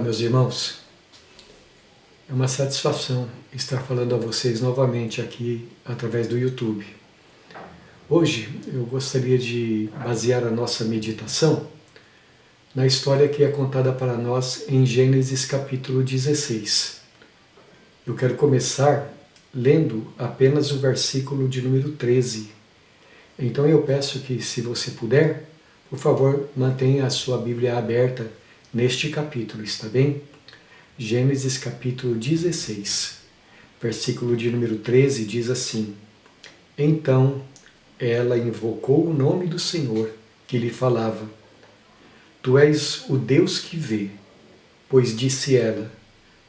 meus irmãos, é uma satisfação estar falando a vocês novamente aqui através do YouTube. Hoje eu gostaria de basear a nossa meditação na história que é contada para nós em Gênesis capítulo 16. Eu quero começar lendo apenas o versículo de número 13. Então eu peço que, se você puder, por favor, mantenha a sua Bíblia aberta neste capítulo, está bem? Gênesis capítulo 16, versículo de número 13 diz assim: Então ela invocou o nome do Senhor que lhe falava. Tu és o Deus que vê, pois disse ela,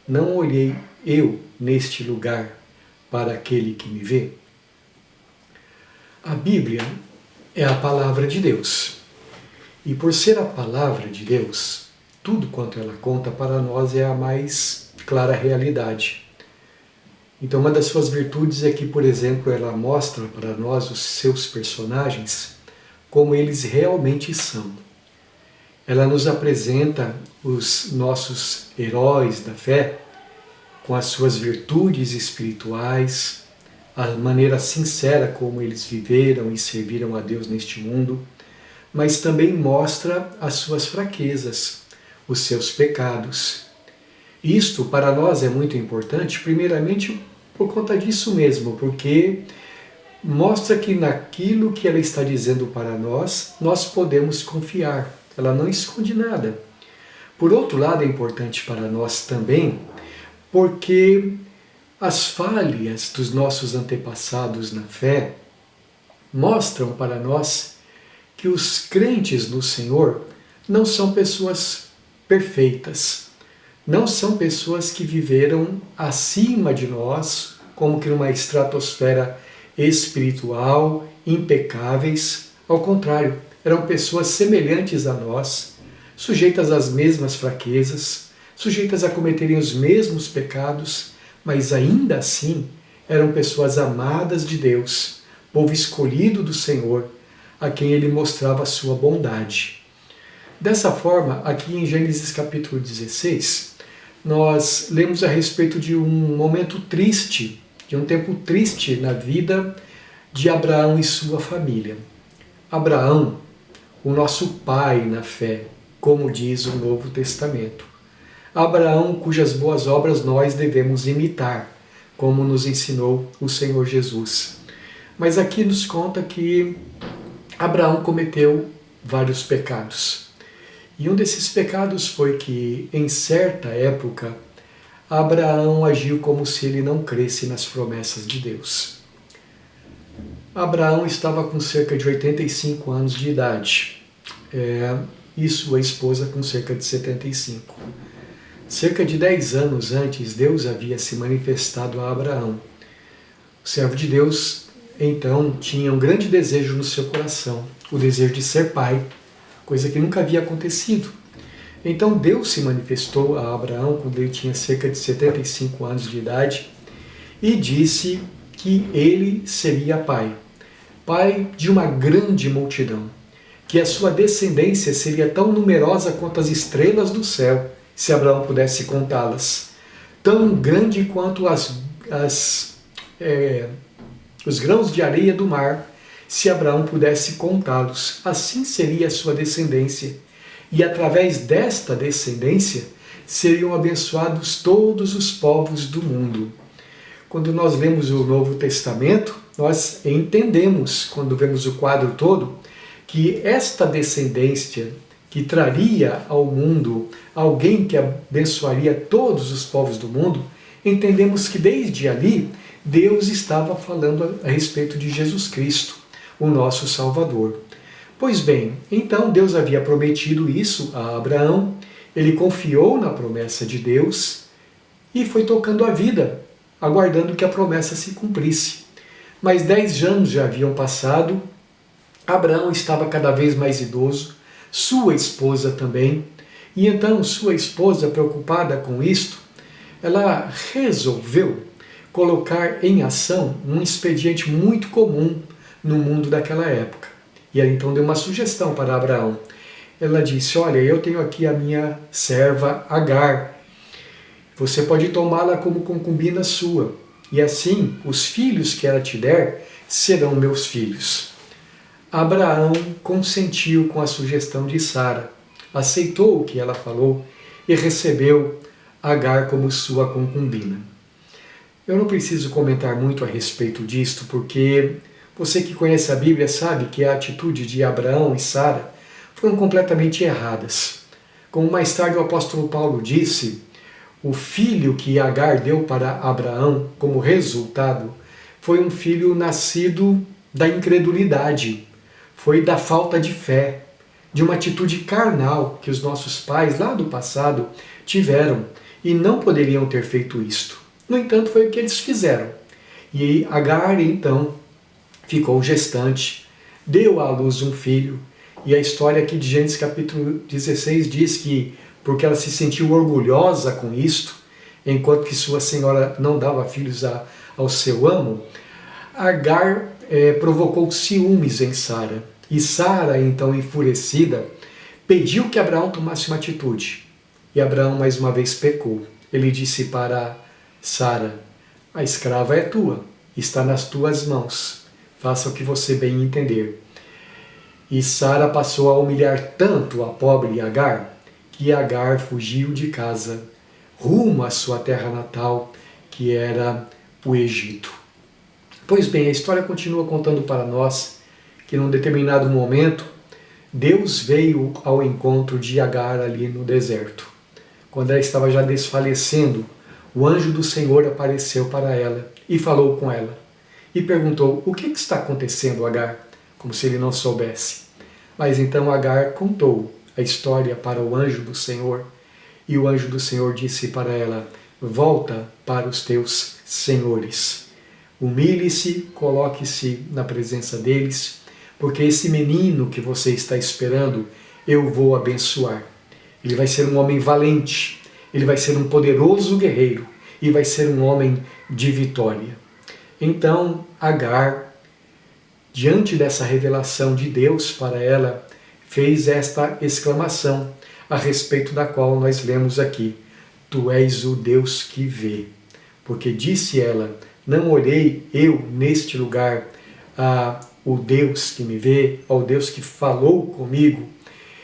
não olhei eu neste lugar para aquele que me vê? A Bíblia é a palavra de Deus. E por ser a palavra de Deus, tudo quanto ela conta para nós é a mais clara realidade. Então uma das suas virtudes é que, por exemplo, ela mostra para nós os seus personagens como eles realmente são. Ela nos apresenta os nossos heróis da fé com as suas virtudes espirituais, a maneira sincera como eles viveram e serviram a Deus neste mundo, mas também mostra as suas fraquezas, os seus pecados. Isto para nós é muito importante, primeiramente por conta disso mesmo, porque mostra que naquilo que ela está dizendo para nós, nós podemos confiar. Ela não esconde nada. Por outro lado, é importante para nós também, porque as falhas dos nossos antepassados na fé mostram para nós que os crentes no Senhor não são pessoas perfeitas, não são pessoas que viveram acima de nós, como que numa estratosfera espiritual, impecáveis. Ao contrário, eram pessoas semelhantes a nós, sujeitas às mesmas fraquezas, sujeitas a cometerem os mesmos pecados, mas ainda assim eram pessoas amadas de Deus, povo escolhido do Senhor, a quem Ele mostrava a sua bondade. Dessa forma, aqui em Gênesis capítulo 16, nós lemos a respeito de um momento triste, de um tempo triste na vida de Abraão e sua família. Abraão, o nosso pai na fé, como diz o Novo Testamento. Abraão, cujas boas obras nós devemos imitar, como nos ensinou o Senhor Jesus. Mas aqui nos conta que Abraão cometeu vários pecados. E um desses pecados foi que, em certa época, Abraão agiu como se ele não cresce nas promessas de Deus. Abraão estava com cerca de 85 anos de idade, e sua esposa com cerca de 75. Cerca de 10 anos antes, Deus havia se manifestado a Abraão. O servo de Deus, então, tinha um grande desejo no seu coração, o desejo de ser pai, coisa que nunca havia acontecido. Então Deus se manifestou a Abraão quando ele tinha cerca de 75 anos de idade e disse que ele seria pai de uma grande multidão, que a sua descendência seria tão numerosa quanto as estrelas do céu, se Abraão pudesse contá-las, tão grande quanto os grãos de areia do mar, se Abraão pudesse contá-los. Assim seria a sua descendência. E através desta descendência seriam abençoados todos os povos do mundo. Quando nós lemos o Novo Testamento, nós entendemos, quando vemos o quadro todo, que esta descendência que traria ao mundo alguém que abençoaria todos os povos do mundo, entendemos que desde ali Deus estava falando a respeito de Jesus Cristo, o nosso Salvador. Pois bem, então Deus havia prometido isso a Abraão, ele confiou na promessa de Deus e foi tocando a vida, aguardando que a promessa se cumprisse. Mas 10 anos já haviam passado, Abraão estava cada vez mais idoso, sua esposa também, e então sua esposa, preocupada com isto, ela resolveu colocar em ação um expediente muito comum no mundo daquela época. E ela então deu uma sugestão para Abraão. ela disse: olha, eu tenho aqui a minha serva Agar, você pode tomá-la como concubina sua, e assim os filhos que ela te der serão meus filhos. Abraão consentiu com a sugestão de Sara, aceitou o que ela falou e recebeu Agar como sua concubina. Eu não preciso comentar muito a respeito disto, porque você que conhece a Bíblia sabe que a atitude de Abraão e Sara foram completamente erradas. Como mais tarde o apóstolo Paulo disse, o filho que Agar deu para Abraão como resultado foi um filho nascido da incredulidade, foi da falta de fé, de uma atitude carnal que os nossos pais lá do passado tiveram e não poderiam ter feito isto. No entanto, foi o que eles fizeram. E Agar, então, ficou gestante, deu à luz um filho, e a história aqui de Gênesis capítulo 16 diz que, porque ela se sentiu orgulhosa com isto, enquanto que sua senhora não dava filhos ao seu amo, Agar provocou ciúmes em Sara. E Sara, então enfurecida, pediu que Abraão tomasse uma atitude. E Abraão mais uma vez pecou. Ele disse para Sara: a escrava é tua, está nas tuas mãos, faça o que você bem entender. E Sara passou a humilhar tanto a pobre Agar, que Agar fugiu de casa, rumo à sua terra natal, que era o Egito. Pois bem, a história continua contando para nós que num determinado momento, Deus veio ao encontro de Agar ali no deserto. Quando ela estava já desfalecendo, o anjo do Senhor apareceu para ela e falou com ela. E perguntou: o que está acontecendo, Agar? Como se ele não soubesse. Mas então Agar contou a história para o anjo do Senhor. E o anjo do Senhor disse para ela: volta para os teus senhores. Humilhe-se, coloque-se na presença deles, porque esse menino que você está esperando, eu vou abençoar. Ele vai ser um homem valente, ele vai ser um poderoso guerreiro e vai ser um homem de vitória. Então, Agar, diante dessa revelação de Deus para ela, fez esta exclamação, a respeito da qual nós lemos aqui: tu és o Deus que vê. Porque disse ela: não olhei eu neste lugar o Deus que me vê, ao Deus que falou comigo.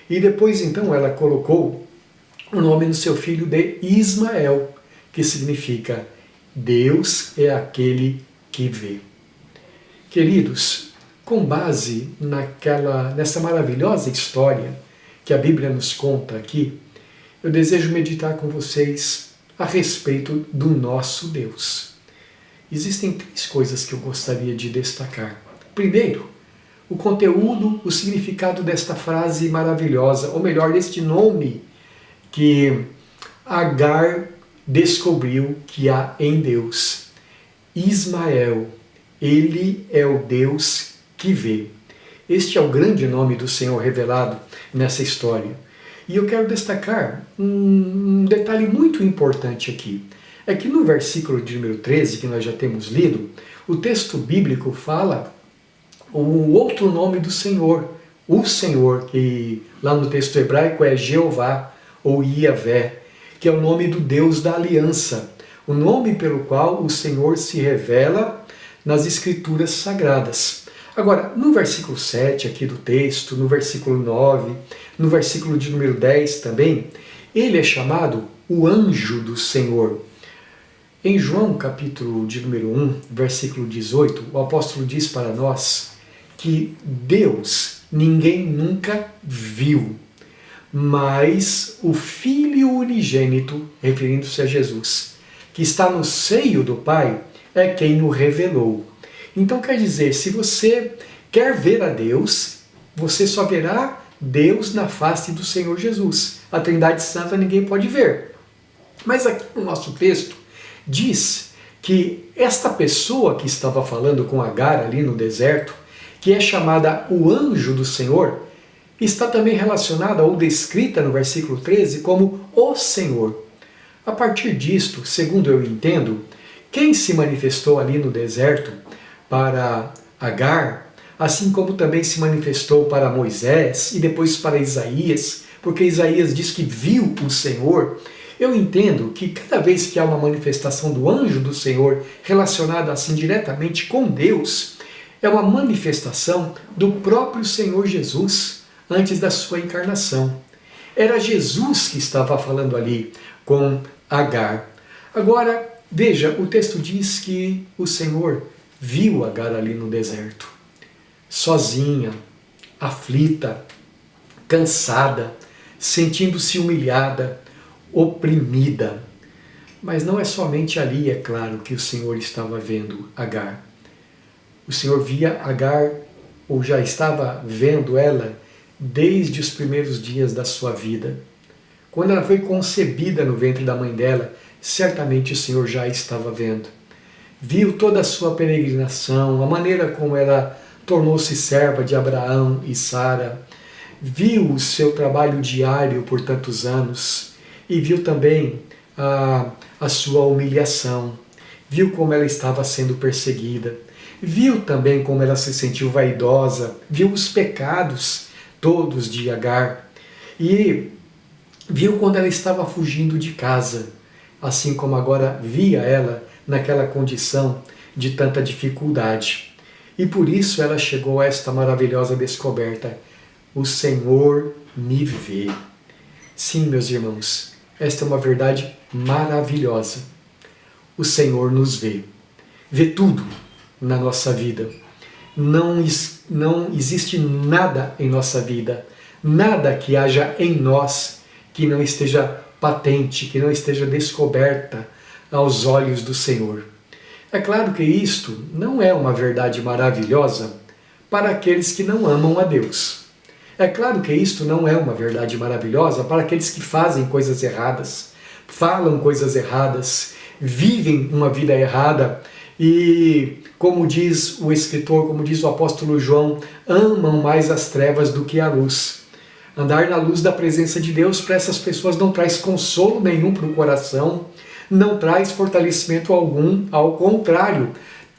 E depois então ela colocou o nome do seu filho de Ismael, que significa Deus é aquele que vê. Queridos, com base nessa maravilhosa história que a Bíblia nos conta aqui, eu desejo meditar com vocês a respeito do nosso Deus. Existem 3 coisas que eu gostaria de destacar. Primeiro, o conteúdo, o significado desta frase maravilhosa, ou melhor, deste nome que Agar descobriu que há em Deus. Ismael, ele é o Deus que vê. Este é o grande nome do Senhor revelado nessa história. E eu quero destacar um detalhe muito importante aqui. É que no versículo de número 13, que nós já temos lido, o texto bíblico fala o outro nome do Senhor, o Senhor, que lá no texto hebraico é Jeová ou Iavé, que é o nome do Deus da aliança, o nome pelo qual o Senhor se revela nas Escrituras Sagradas. Agora, no versículo 7 aqui do texto, no versículo 9, no versículo de número 10 também, ele é chamado o anjo do Senhor. Em João, capítulo de número 1, versículo 18, o apóstolo diz para nós que Deus ninguém nunca viu, mas o Filho unigênito, referindo-se a Jesus, que está no seio do Pai, é quem o revelou. Então quer dizer, se você quer ver a Deus, você só verá Deus na face do Senhor Jesus. A Trindade Santa ninguém pode ver. Mas aqui no nosso texto diz que esta pessoa que estava falando com Agar ali no deserto, que é chamada o anjo do Senhor, está também relacionada ou descrita no versículo 13 como o Senhor. A partir disto, segundo eu entendo, quem se manifestou ali no deserto para Agar assim como também se manifestou para Moisés e depois para Isaías, porque Isaías diz que viu o Senhor. Eu entendo que cada vez que há uma manifestação do anjo do Senhor relacionada assim diretamente com Deus, é uma manifestação do próprio Senhor Jesus antes da sua encarnação. Era Jesus que estava falando ali com Agar. Agora, veja, o texto diz que o Senhor viu Agar ali no deserto, sozinha, aflita, cansada, sentindo-se humilhada, oprimida. Mas não é somente ali, é claro, que o Senhor estava vendo Agar. O Senhor via Agar, ou já estava vendo ela, desde os primeiros dias da sua vida. Quando ela foi concebida no ventre da mãe dela, certamente o Senhor já estava vendo. Viu toda a sua peregrinação, a maneira como ela tornou-se serva de Abraão e Sara, viu o seu trabalho diário por tantos anos e viu também a sua humilhação, viu como ela estava sendo perseguida, viu também como ela se sentiu vaidosa, viu os pecados todos de Agar e viu quando ela estava fugindo de casa, assim como agora via ela naquela condição de tanta dificuldade. E por isso ela chegou a esta maravilhosa descoberta: o Senhor me vê. Sim, meus irmãos, esta é uma verdade maravilhosa. O Senhor nos vê. Vê tudo na nossa vida. Não existe nada em nossa vida, nada que haja em nós que não esteja patente, que não esteja descoberta aos olhos do Senhor. É claro que isto não é uma verdade maravilhosa para aqueles que não amam a Deus. É claro que isto não é uma verdade maravilhosa para aqueles que fazem coisas erradas, falam coisas erradas, vivem uma vida errada e, como diz o escritor, como diz o apóstolo João, amam mais as trevas do que a luz. Andar na luz da presença de Deus para essas pessoas não traz consolo nenhum para o coração, não traz fortalecimento algum, ao contrário,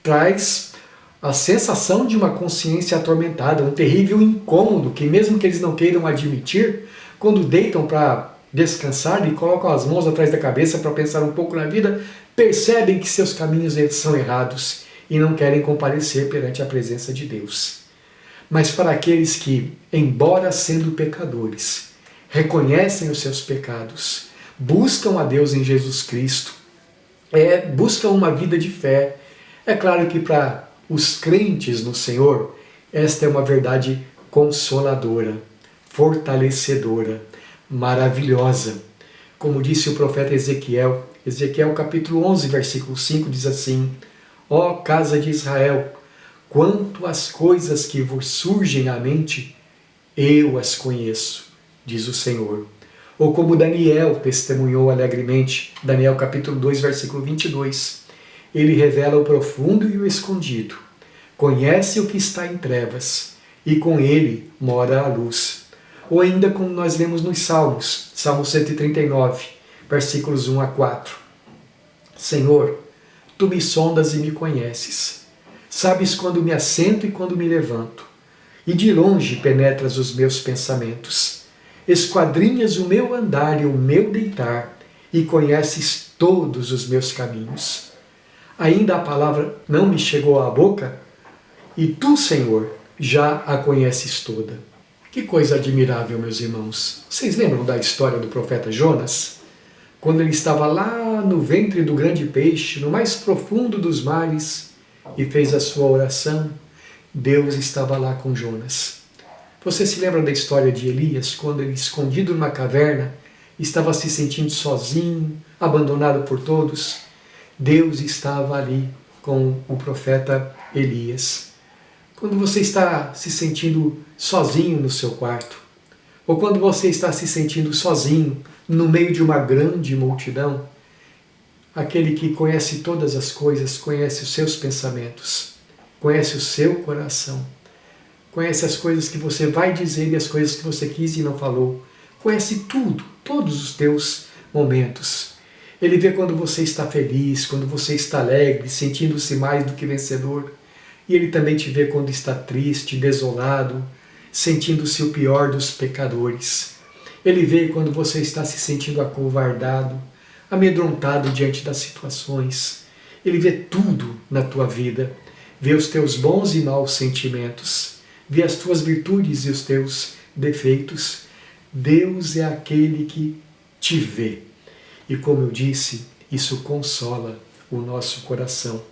traz a sensação de uma consciência atormentada, um terrível incômodo que mesmo que eles não queiram admitir, quando deitam para descansar e colocam as mãos atrás da cabeça para pensar um pouco na vida, percebem que seus caminhos são errados e não querem comparecer perante a presença de Deus. Mas para aqueles que, embora sendo pecadores, reconhecem os seus pecados, buscam a Deus em Jesus Cristo, buscam uma vida de fé, é claro que para os crentes no Senhor, esta é uma verdade consoladora, fortalecedora, maravilhosa. Como disse o profeta Ezequiel, Ezequiel capítulo 11, versículo 5, diz assim: ó casa de Israel, quanto às coisas que vos surgem à mente, eu as conheço, diz o Senhor. Ou como Daniel testemunhou alegremente, Daniel capítulo 2, versículo 22, ele revela o profundo e o escondido, conhece o que está em trevas, e com ele mora a luz. Ou ainda como nós lemos nos Salmos, Salmo 139, versículos 1 a 4. Senhor, tu me sondas e me conheces. Sabes quando me assento e quando me levanto. E de longe penetras os meus pensamentos. Esquadrinhas o meu andar e o meu deitar, e conheces todos os meus caminhos. Ainda a palavra não me chegou à boca, e tu, Senhor, já a conheces toda. Que coisa admirável, meus irmãos. Vocês lembram da história do profeta Jonas? Quando ele estava lá no ventre do grande peixe, no mais profundo dos mares, e fez a sua oração, Deus estava lá com Jonas. Você se lembra da história de Elias, quando ele, escondido numa caverna, estava se sentindo sozinho, abandonado por todos? Deus estava ali com o profeta Elias. Quando você está se sentindo sozinho no seu quarto, ou quando você está se sentindo sozinho no meio de uma grande multidão, aquele que conhece todas as coisas, conhece os seus pensamentos, conhece o seu coração, conhece as coisas que você vai dizer e as coisas que você quis e não falou, conhece tudo, todos os teus momentos. Ele vê quando você está feliz, quando você está alegre, sentindo-se mais do que vencedor. e Ele também te vê quando está triste, desolado, sentindo-se o pior dos pecadores. Ele vê quando você está se sentindo acovardado, amedrontado diante das situações. Ele vê tudo na tua vida, vê os teus bons e maus sentimentos, vê as tuas virtudes e os teus defeitos. Deus é aquele que te vê. E como eu disse, isso consola o nosso coração.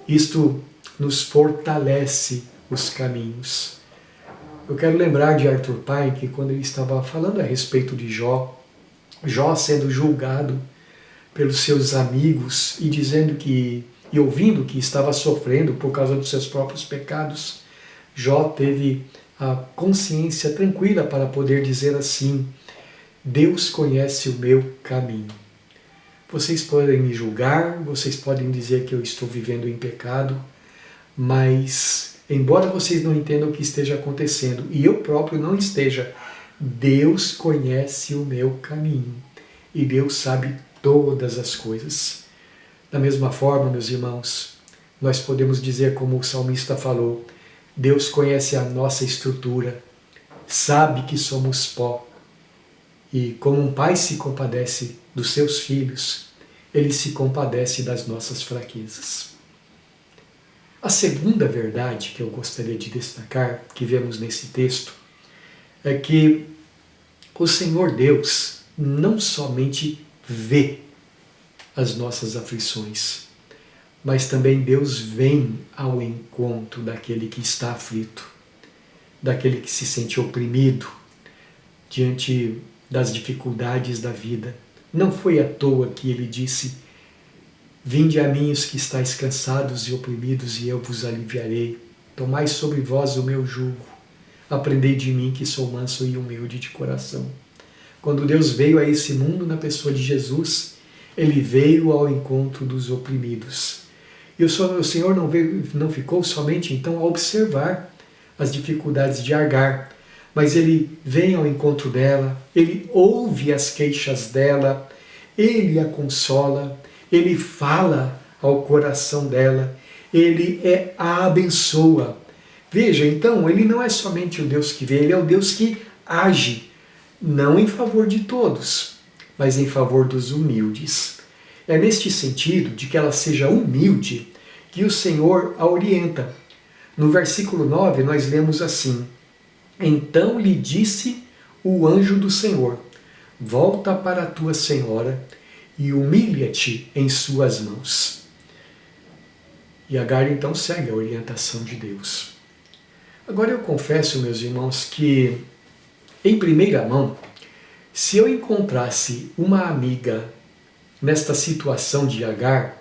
Isto nos fortalece os caminhos. Eu quero lembrar de Arthur Pine, que quando ele estava falando a respeito de Jó sendo julgado pelos seus amigos e dizendo que, e ouvindo que estava sofrendo por causa dos seus próprios pecados, Jó teve a consciência tranquila para poder dizer assim: Deus conhece o meu caminho. Vocês podem me julgar, vocês podem dizer que eu estou vivendo em pecado, mas embora vocês não entendam o que esteja acontecendo, e eu próprio não esteja, Deus conhece o meu caminho e Deus sabe todas as coisas. Da mesma forma, meus irmãos, nós podemos dizer como o salmista falou: Deus conhece a nossa estrutura, sabe que somos pó. E como um pai se compadece dos seus filhos, ele se compadece das nossas fraquezas. A segunda verdade que eu gostaria de destacar, que vemos nesse texto, é que o Senhor Deus não somente vê as nossas aflições, mas também Deus vem ao encontro daquele que está aflito, daquele que se sente oprimido diante das dificuldades da vida. Não foi à toa que ele disse: Vinde a mim os que estáis cansados e oprimidos, e eu vos aliviarei. Tomai sobre vós o meu jugo. Aprendei de mim, que sou manso e humilde de coração. Quando Deus veio a esse mundo na pessoa de Jesus, Ele veio ao encontro dos oprimidos. E o Senhor não ficou somente então a observar as dificuldades de Agar, mas Ele vem ao encontro dela, Ele ouve as queixas dela, Ele a consola, Ele fala ao coração dela, Ele a abençoa. Veja, então, Ele não é somente o Deus que vê, Ele é o Deus que age, não em favor de todos, mas em favor dos humildes. É neste sentido, de que ela seja humilde, que o Senhor a orienta. No versículo 9, nós lemos assim: Então lhe disse o anjo do Senhor: Volta para a tua senhora e humilha-te em suas mãos. E Agar então segue a orientação de Deus. Agora eu confesso, meus irmãos, que em primeira mão, se eu encontrasse uma amiga nesta situação de Agar,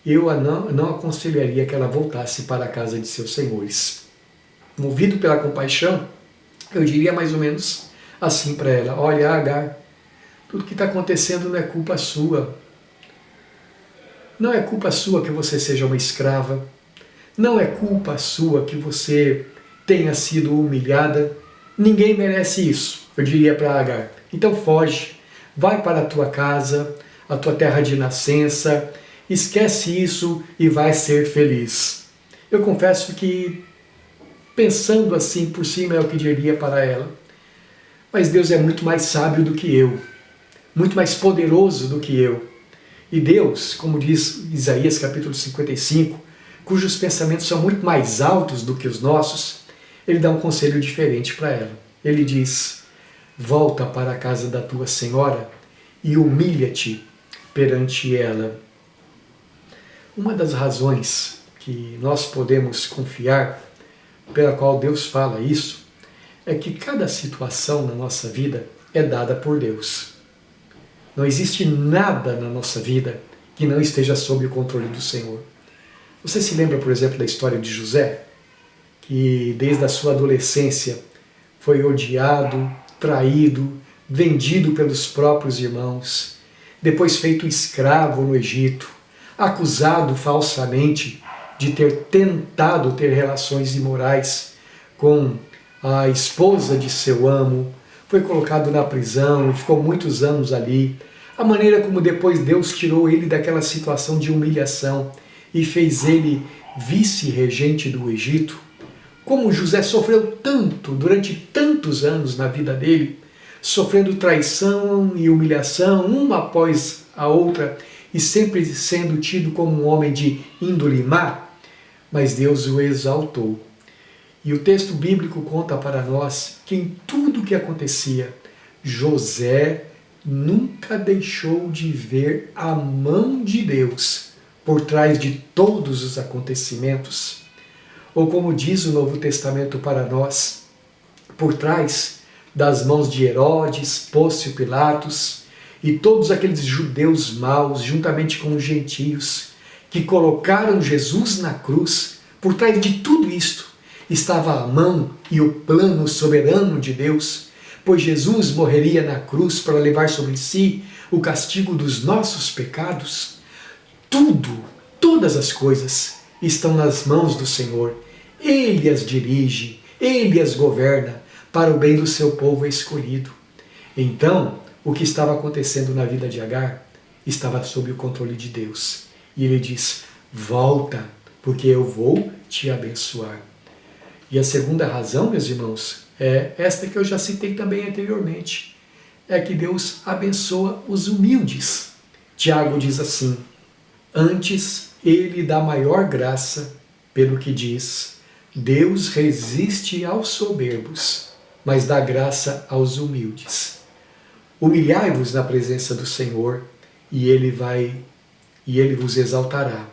eu não aconselharia que ela voltasse para a casa de seus senhores. Movido pela compaixão, eu diria mais ou menos assim para ela: olha, Agar, tudo que está acontecendo não é culpa sua. Não é culpa sua que você seja uma escrava. Não é culpa sua que você tenha sido humilhada. Ninguém merece isso, eu diria para Agar. Então foge, vai para a tua casa, a tua terra de nascença, esquece isso e vai ser feliz. Eu confesso que, pensando assim por cima, é o que diria para ela. Mas Deus é muito mais sábio do que eu, muito mais poderoso do que eu. E Deus, como diz Isaías capítulo 55, cujos pensamentos são muito mais altos do que os nossos, Ele dá um conselho diferente para ela. Ele diz: volta para a casa da tua senhora e humilha-te perante ela. Uma das razões que nós podemos confiar, pela qual Deus fala isso, é que cada situação na nossa vida é dada por Deus. Não existe nada na nossa vida que não esteja sob o controle do Senhor. Você se lembra, por exemplo, da história de José, que desde a sua adolescência foi odiado, traído, vendido pelos próprios irmãos, depois feito escravo no Egito, acusado falsamente de ter tentado ter relações imorais com a esposa de seu amo, foi colocado na prisão e ficou muitos anos ali. A maneira como depois Deus tirou ele daquela situação de humilhação e fez ele vice-regente do Egito, como José sofreu tanto durante tantos anos na vida dele, sofrendo traição e humilhação uma após a outra e sempre sendo tido como um homem de índole má, mas Deus o exaltou. E o texto bíblico conta para nós que em tudo o que acontecia, José nunca deixou de ver a mão de Deus por trás de todos os acontecimentos. Ou como diz o Novo Testamento para nós, por trás das mãos de Herodes, Pôncio Pilatos e todos aqueles judeus maus, juntamente com os gentios, que colocaram Jesus na cruz, por trás de tudo isto estava a mão e o plano soberano de Deus, pois Jesus morreria na cruz para levar sobre si o castigo dos nossos pecados. Tudo, todas as coisas estão nas mãos do Senhor. Ele as dirige, Ele as governa para o bem do seu povo escolhido. Então, o que estava acontecendo na vida de Agar estava sob o controle de Deus. E ele diz, volta, porque eu vou te abençoar. E a segunda razão, meus irmãos, é esta que eu já citei também anteriormente, é que Deus abençoa os humildes. Tiago diz assim, antes ele dá maior graça, pelo que diz, Deus resiste aos soberbos, mas dá graça aos humildes. Humilhai-vos na presença do Senhor, e Ele vos exaltará.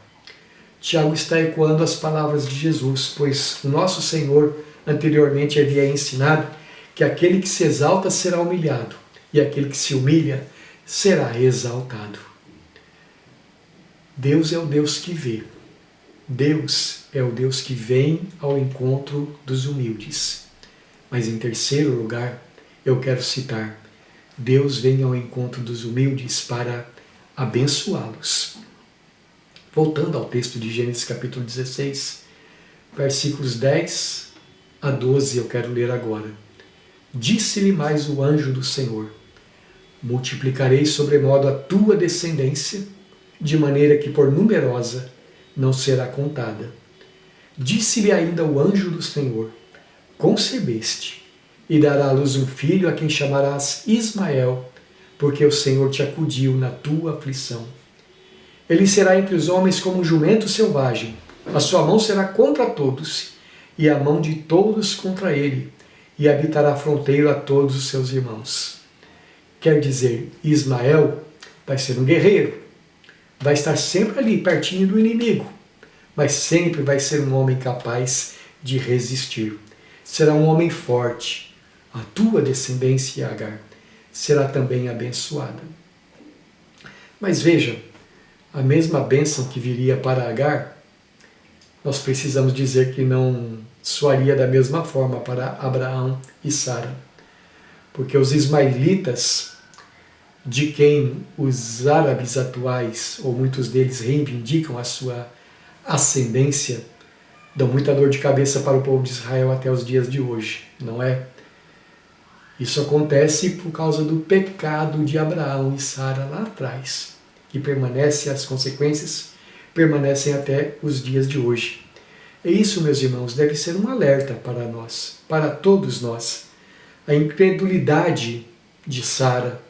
Tiago está ecoando as palavras de Jesus, pois o nosso Senhor anteriormente havia ensinado que aquele que se exalta será humilhado, e aquele que se humilha será exaltado. Deus é o Deus que vê. Deus é o Deus que vem ao encontro dos humildes. Mas em terceiro lugar, eu quero citar, Deus vem ao encontro dos humildes para abençoá-los. Voltando ao texto de Gênesis capítulo 16, versículos 10 a 12, eu quero ler agora. Disse-lhe mais o anjo do Senhor, multiplicarei sobremodo a tua descendência, de maneira que por numerosa não será contada. Disse-lhe ainda o anjo do Senhor, concebeste, e dará à luz um filho a quem chamarás Ismael, porque o Senhor te acudiu na tua aflição. Ele será entre os homens como um jumento selvagem, a sua mão será contra todos, e a mão de todos contra ele, e habitará fronteiro a todos os seus irmãos. Quer dizer, Ismael vai ser um guerreiro, vai estar sempre ali, pertinho do inimigo, mas sempre vai ser um homem capaz de resistir. Será um homem forte. A tua descendência, Agar, será também abençoada. Mas veja, a mesma bênção que viria para Agar, nós precisamos dizer que não soaria da mesma forma para Abraão e Sara. Porque os ismaelitas, de quem os árabes atuais, ou muitos deles, reivindicam a sua ascendência, dão muita dor de cabeça para o povo de Israel até os dias de hoje, não é? Isso acontece por causa do pecado de Abraão e Sara lá atrás, que permanece, as consequências permanecem até os dias de hoje. E isso, meus irmãos, deve ser um alerta para nós, para todos nós. A incredulidade de Sara,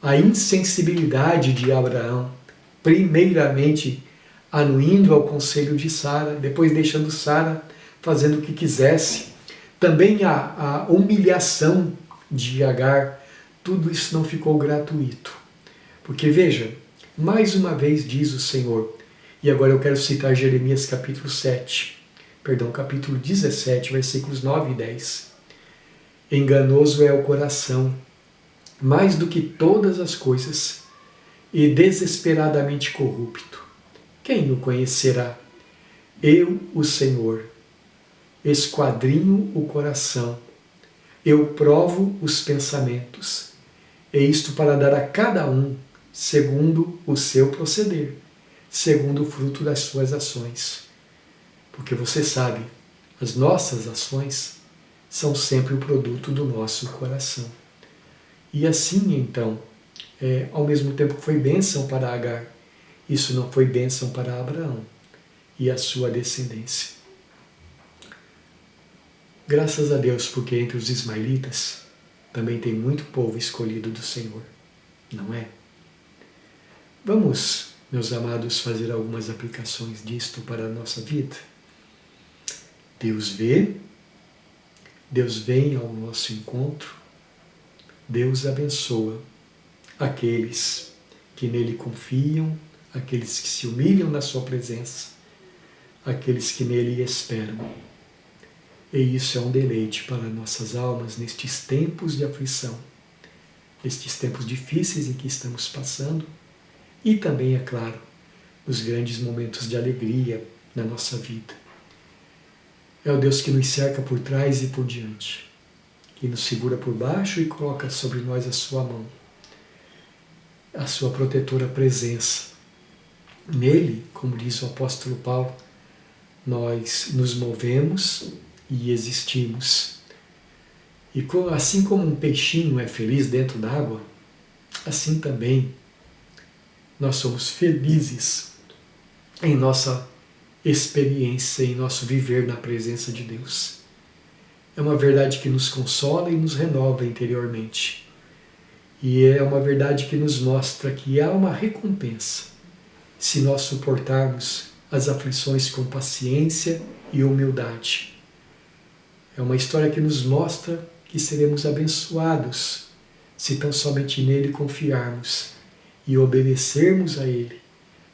a insensibilidade de Abraão, primeiramente anuindo ao conselho de Sara, depois deixando Sara fazendo o que quisesse, também a humilhação de Agar, tudo isso não ficou gratuito. Porque veja, mais uma vez diz o Senhor, e agora eu quero citar Jeremias capítulo 17, versículos 9 e 10. Enganoso é o coração, mais do que todas as coisas, e desesperadamente corrupto. Quem o conhecerá? Eu, o Senhor, esquadrinho o coração, eu provo os pensamentos, e isto para dar a cada um segundo o seu proceder, segundo o fruto das suas ações. Porque você sabe, as nossas ações são sempre o produto do nosso coração. E assim, então, ao mesmo tempo que foi bênção para Agar, isso não foi bênção para Abraão. e a sua descendência. Graças a Deus, porque entre os ismaelitas também tem muito povo escolhido do Senhor, não é? Vamos, meus amados, fazer algumas aplicações disto para a nossa vida. Deus vê, Deus vem ao nosso encontro, Deus abençoa aqueles que nele confiam, aqueles que se humilham na sua presença, aqueles que nele esperam. E isso é um deleite para nossas almas nestes tempos de aflição, nestes tempos difíceis em que estamos passando, e também, é claro, nos grandes momentos de alegria na nossa vida. É o Deus que nos cerca por trás e por diante, que nos segura por baixo e coloca sobre nós a sua mão, a sua protetora presença. Nele, como diz o apóstolo Paulo, nós nos movemos e existimos. E assim como um peixinho é feliz dentro d'água, assim também nós somos felizes em nossa experiência, em nosso viver na presença de Deus. É uma verdade que nos consola e nos renova interiormente. E é uma verdade que nos mostra que há uma recompensa se nós suportarmos as aflições com paciência e humildade. É uma história que nos mostra que seremos abençoados se tão somente nele confiarmos e obedecermos a ele,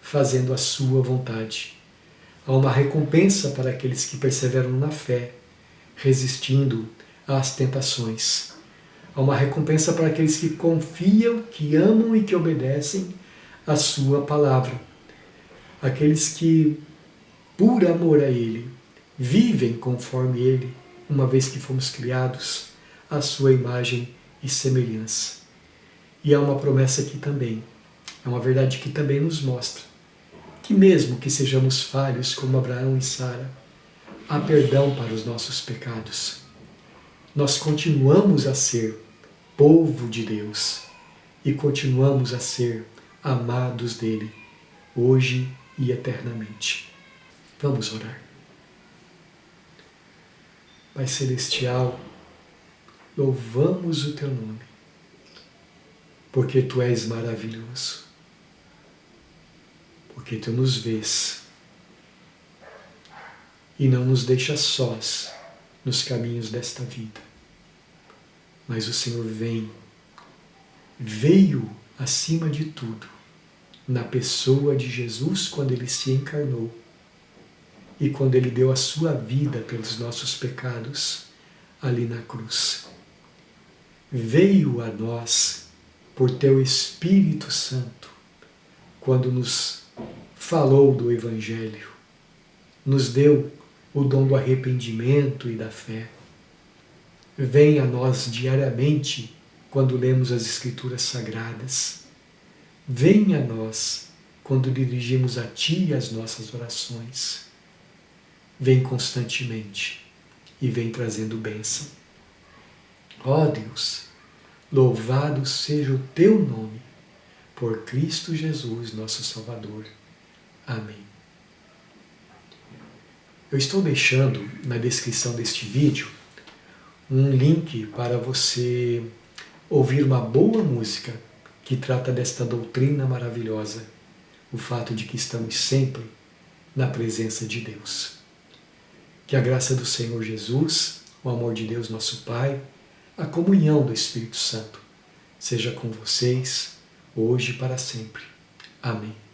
fazendo a sua vontade. Há uma recompensa para aqueles que perseveram na fé, resistindo às tentações. Há uma recompensa para aqueles que confiam, que amam e que obedecem a sua palavra. Aqueles que, por amor a ele, vivem conforme ele, uma vez que fomos criados à sua imagem e semelhança. E há uma promessa aqui também, é uma verdade que também nos mostra que mesmo que sejamos falhos como Abraão e Sara, há perdão para os nossos pecados. Nós continuamos a ser povo de Deus e continuamos a ser amados dele, hoje e eternamente. Vamos orar. Pai Celestial, louvamos o teu nome, porque tu és maravilhoso, porque tu nos vês e não nos deixas sós nos caminhos desta vida. Mas o Senhor veio acima de tudo, na pessoa de Jesus quando ele se encarnou e quando ele deu a sua vida pelos nossos pecados ali na cruz. Veio a nós por teu Espírito Santo quando nos falou do Evangelho, nos deu o dom do arrependimento e da fé. Vem a nós diariamente quando lemos as Escrituras Sagradas. Vem a nós quando dirigimos a Ti as nossas orações. Vem constantemente e vem trazendo bênção. Ó Deus, louvado seja o Teu nome, por Cristo Jesus, nosso Salvador. Amém. Eu estou deixando na descrição deste vídeo um link para você ouvir uma boa música que trata desta doutrina maravilhosa, o fato de que estamos sempre na presença de Deus. Que a graça do Senhor Jesus, o amor de Deus nosso Pai, a comunhão do Espírito Santo seja com vocês, hoje e para sempre. Amém.